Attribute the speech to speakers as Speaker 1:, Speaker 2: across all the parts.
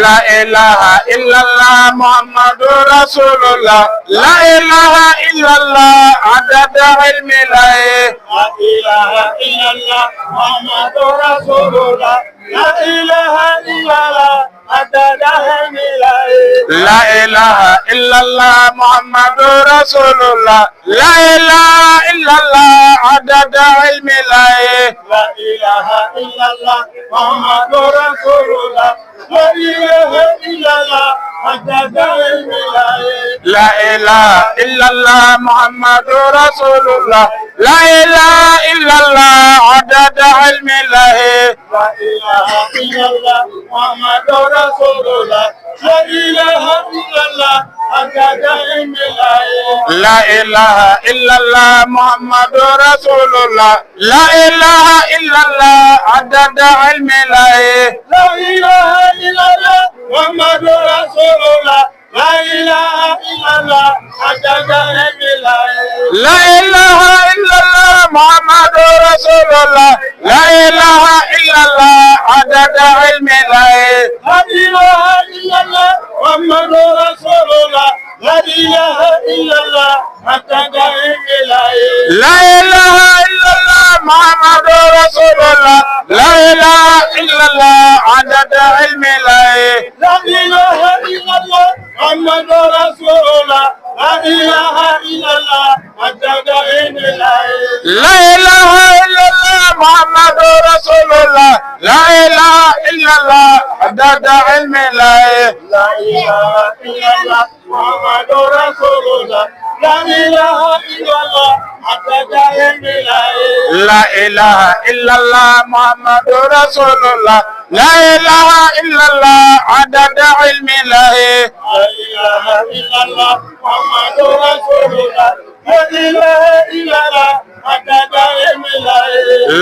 Speaker 1: La ilaha illallah Muhammadur Rasulullah. La ilaha illallah adada ilmi la ilaha illallah Muhammadur Rasulullah. La ilaha illallah adada ilmi la ilaha illallah Muhammadur Rasulullah. La ilaha illallah adada ilmi la ilaha illallah Muhammadur Rasulullah. La ilaha illallah adada ilmi la ilaha illallah Muhammadur Rasulullah. La ilaha illallah adada ilmi la ilaha illallah Muhammadur Rasulullah. La ilaha illallah adada ilmi la ilaha illallah Muhammadur Rasulullah. La ilaha illallah adada ilmi la ilaha illallah Muhammadur Rasulullah. La ilaha illallah adada ilmi la ilaha illallah Muhammadur Rasulullah. La ilaha illallah adada ilmi la ilaha illallah Muhammadur Rasulullah. La ilaha illallah adada ilmi la ilaha illallah Muhammadur Rasulullah. La ilaha illallah adada ilmi la ilaha illallah Muhammadur Rasulullah. La ilaha illallah adada ilmi la ilaha illallah Muhammadur Rasulullah. La ilaha illallah adada ilmi la ilaha illallah Muhammadur Rasulullah. La ilaha illallah adada ilmi la ilaha illallah Muhammadur Rasulullah. La ilaha illallah adada ilmi la ilaha illallah Muhammadur Rasulullah. La ilaha illallah adada ilmi la ilaha illallah Muhammadur Rasulullah. La ilaha illallah adada ilmi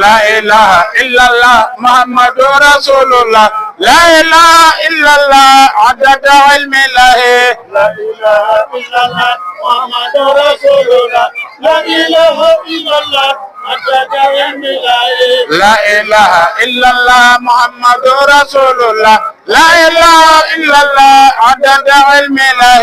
Speaker 1: la ilaha illallah Muhammadur Rasulullah. La ilaha illallah adada ilmi la ilaha illallah Muhammadur Rasulullah. La ilaha illallah adada ilmi la ilaha illallah Muhammadur Rasulullah. La ilaha illallah adada ilmi la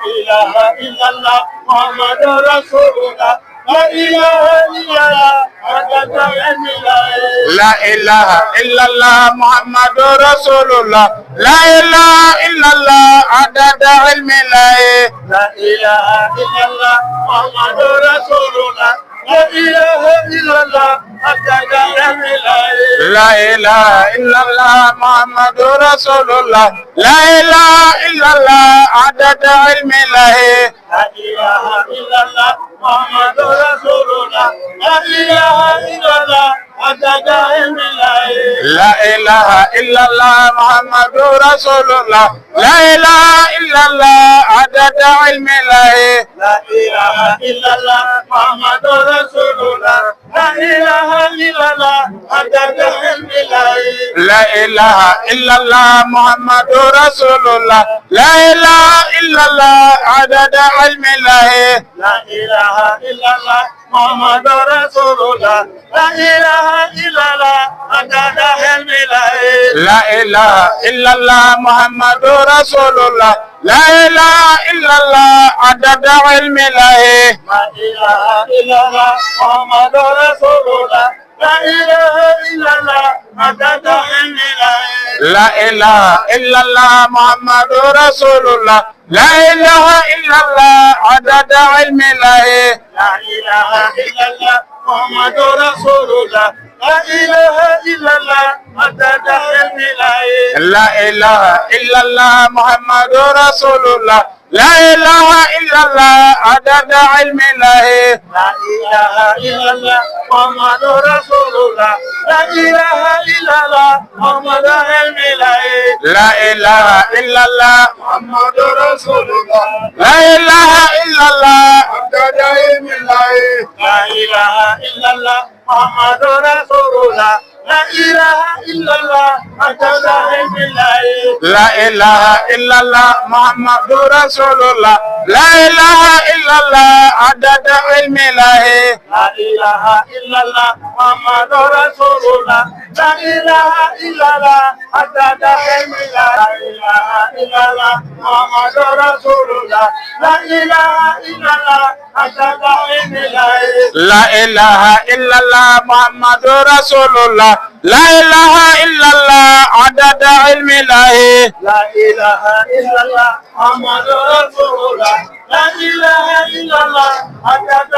Speaker 1: ilaha illallah Muhammadur Rasulullah. La ilaha illallah adada ilmi la ilaha illallah Muhammadur Rasulullah. La ilaha illallah adada ilmi la ilaha illallah Muhammadur Rasulullah. La ilaha illallah adada ilmi la ilaha illallah Muhammadur Rasulullah. La ilaha illallah adada ilmi la ilaha illallah Muhammadur Rasulullah. La ilaha illallah adada ilmi la ilaha illallah Muhammadur Rasulullah. La ilaha illallah adada ilmi la ilaha illallah Muhammadur Rasulullah. La ilaha illallah adada ilmi la ilaha illallah Muhammadur Rasulullah. La ilaha illallah adada ilmi la ilaha illallah Muhammadur Rasulullah. La ilaha illallah adada ilmi la ilaha illallah Muhammadur Rasulullah. La ilaha illallah adada ilmi la ilaha illallah Muhammadur Rasulullah. La ilaha illallah adada ilmi la ilaha illallah Muhammadur Rasulullah. La ilaha illallah adada ilmi la ilaha illallah Muhammadur Rasulullah. La ilaha illallah adada ilmi la ilaha illallah Muhammadur Rasulullah. La ilaha illallah Muhammadur ilmi la ilaha illallah Muhammadur Rasulullah. La ilaha illallah adada ilmi la ilaha illallah Muhammadur Rasulullah.
Speaker 2: لا إله إلا الله عدد علم الله
Speaker 1: لا إله إلا الله محمد رسول الله لا إله إلا الله عدد علم الله
Speaker 2: لا إله إلا الله محمد رسول الله لا إله إلا الله عدد علم الله لا إله إلا الله محمد رسول الله لا إله إلا الله عدد علم الله
Speaker 1: لا إله إلا الله محمد رسول الله لا إله إلا الله عدد علم الله
Speaker 2: لا إله إلا الله محمد رسول الله لا إله إلا الله عدد